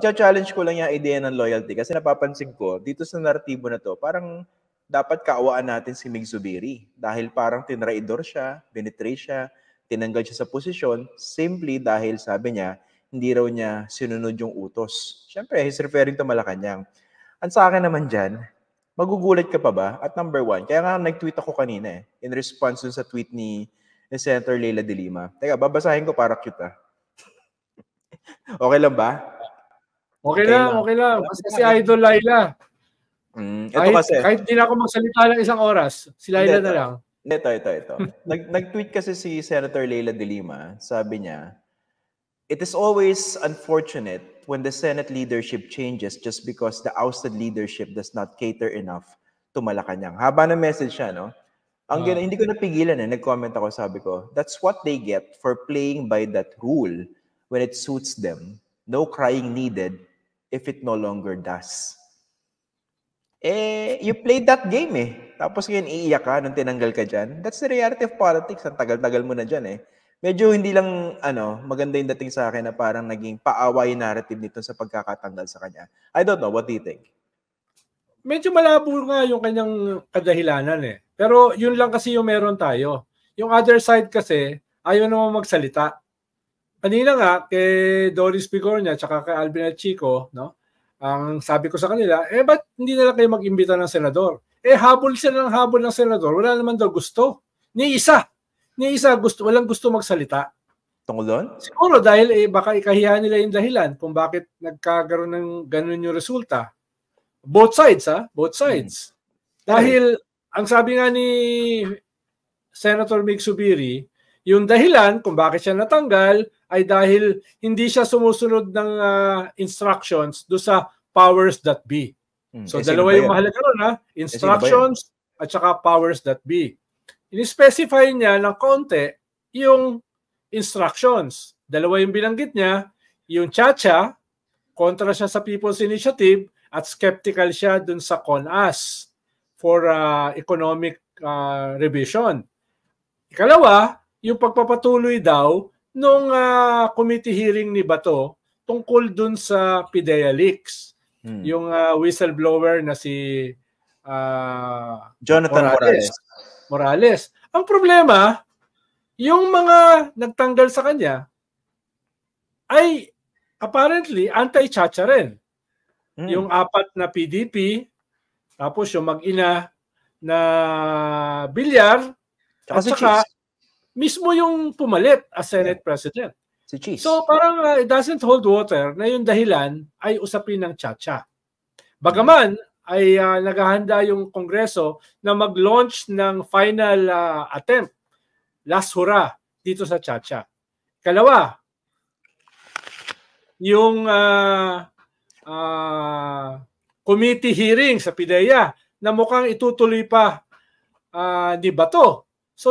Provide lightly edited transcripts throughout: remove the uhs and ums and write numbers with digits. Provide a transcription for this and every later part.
i-challenge ko lang yung idea ng loyalty kasi napapansin ko, dito sa naratibo na to, parang dapat kaawaan natin si Mig Zubiri dahil parang tinraidor siya, binitray siya, tinanggal siya sa posisyon simply dahil sabi niya, hindi raw niya sinunod yung utos. Siyempre, he's referring to Malacanang. Ang sa akin naman dyan, magugulat ka pa ba? At number one, kaya nga nag-tweet ako kanina in response dun sa tweet ni Senator Leila de Lima. Teka, babasahin ko para cute Okay lang ba? Okay lang. Kasi si Idol Laila. Kahit di na ako magsalita ng isang oras, si Laila na lang. Ito. Nag-tweet kasi si Senator Leila de Lima, sabi niya, "It is always unfortunate when the Senate leadership changes just because the ousted leadership does not cater enough to Malacanang." Haba ng message siya, no? Hindi ko napigilan nag-comment ako, sabi ko, that's what they get for playing by that rule when it suits them. No crying needed if it no longer does. You played that game Tapos ngayon iiyak ka nung tinanggal ka dyan. That's the reality of politics. Ang tagal-tagal mo na dyan Medyo hindi lang maganda yung dating sa akin na parang naging paaway narrative nito sa pagkakatanggal sa kanya. I don't know. What do you think? Medyo malabo nga yung kanyang kadahilanan Pero yun lang kasi yung meron tayo. Yung other side kasi, ayaw naman magsalita. Kanina nga, kay Doris Pigornia at kay Alvin Chico, no? Ang sabi ko sa kanila, ba't hindi na lang kayo mag-imbita ng senador? Habol sila ng habol ng senador. Wala naman daw gusto. Ni isa walang gusto magsalita. Tungkol doon? Siguro dahil baka ikahiya nila yung dahilan kung bakit nagkagaroon ng ganun yung resulta. Both sides, Both sides. Dahil, ang sabi nga ni Senator Mig Zubiri, yung dahilan kung bakit siya natanggal ay dahil hindi siya sumusunod ng instructions do sa powers that be. So, dalawa yung mahalaga ron, instructions at saka powers that be. In-specify niya ng konti yung instructions. Dalawa yung binanggit niya, yung Chacha, kontra siya sa People's Initiative, at skeptical siya dun sa CONAS for economic revision. Ikalawa, yung pagpapatuloy daw nung committee hearing ni Bato tungkol dun sa PIDEA leaks. Yung whistleblower na si Jonathan Morales. Ang problema, yung mga nagtanggal sa kanya ay apparently anti-Chacha rin. Yung 4 na PDP, tapos yung mag-ina na Villar, at saka mismo yung pumalit as Senate President. Si Cheese. So parang it doesn't hold water na yung dahilan ay usapin ng Chacha. Bagaman ay naghahanda yung Kongreso na mag-launch ng final attempt, last hurrah, dito sa Chacha. Kalawa, yung committee hearing sa PIDEA na mukhang itutuloy pa ni Bato. So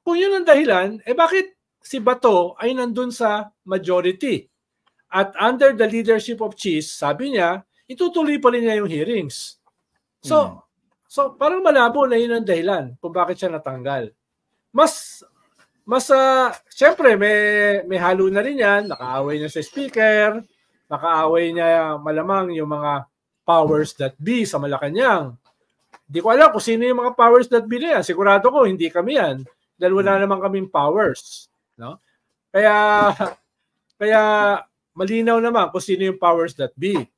kung yun ang dahilan, bakit si Bato ay nandun sa majority? At under the leadership of Cheese, sabi niya, itutuloy pa rin niya yung hearings. So parang malabo na yun ang dahilan kung bakit siya natanggal. Siyempre, may halo na rin yan. Nakaaway niya sa speaker, nakaaway niya malamang yung mga powers that be sa Malacanang. Hindi ko alam kung sino yung mga powers that be na yan. Sigurado ko, hindi kami yan. Dahil wala naman kaming powers. No? Kaya malinaw naman kung sino yung powers that be.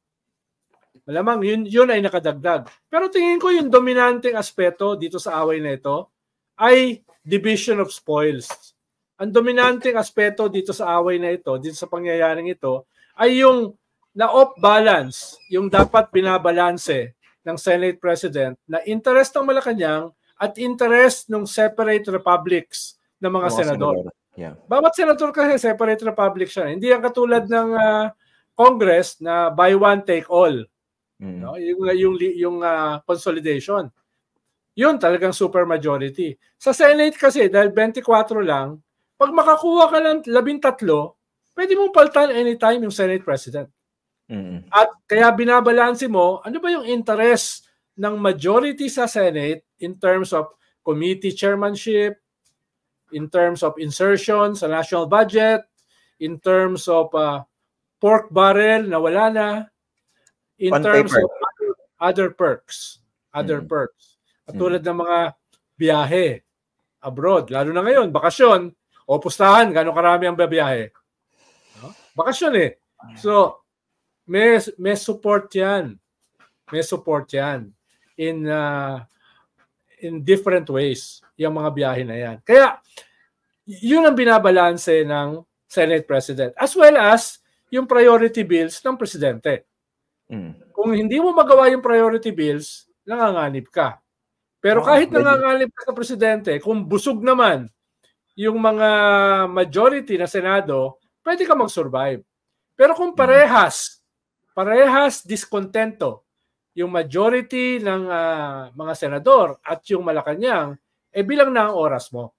Malamang yun ay nakadagdag. Pero tingin ko yung dominanteng aspeto dito sa away na ito ay division of spoils. Ang dominanteng aspeto dito sa away na ito, dito sa pangyayaring ito, ay yung na-off balance, yung dapat binabalanse ng Senate President na interest ng Malacanang at interest ng separate republics ng mga senador. Yeah. Bawat senador kasi separate republic siya. Hindi yan katulad ng Congress na buy one take all. No? Yung consolidation. Yun talagang super majority. Sa Senate kasi dahil 24 lang, pag makakuha ka ng 13, pwede mong paltan anytime yung Senate President. At kaya binabalanse mo, ano ba yung interest ng majority sa Senate in terms of committee chairmanship, in terms of insertion sa national budget, in terms of pork barrel na wala na in On terms paper. of other perks. Katulad ng mga biyahe abroad. Lalo na ngayon, bakasyon. O pustahan, gano'ng karami ang babiyahe. No? Bakasyon eh. So, may support yan. May support yan in different ways, yung mga biyahe na yan. Kaya, yun ang binabalanse ng Senate President. As well as yung priority bills ng Presidente. Kung hindi mo magawa yung priority bills, nanganganib ka. Pero kahit nanganganib ka sa Presidente, kung busog naman yung mga majority na Senado, pwede ka mag-survive. Pero kung parehas diskontento yung majority ng mga senador at yung Malacanang, bilang na ang oras mo.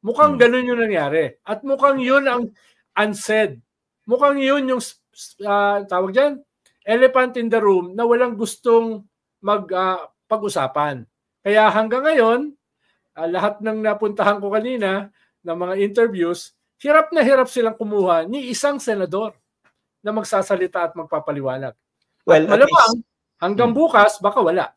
Mukhang ganun yung nangyari. At mukhang yun ang unsaid. Mukhang yun yung tawag dyan, elephant in the room na walang gustong pag-usapan. Kaya hanggang ngayon, lahat ng napuntahan ko kanina ng mga interviews, hirap na hirap silang kumuha ni isang senador na magsasalita at magpapaliwanag. Well, at malamang, hanggang bukas, baka wala.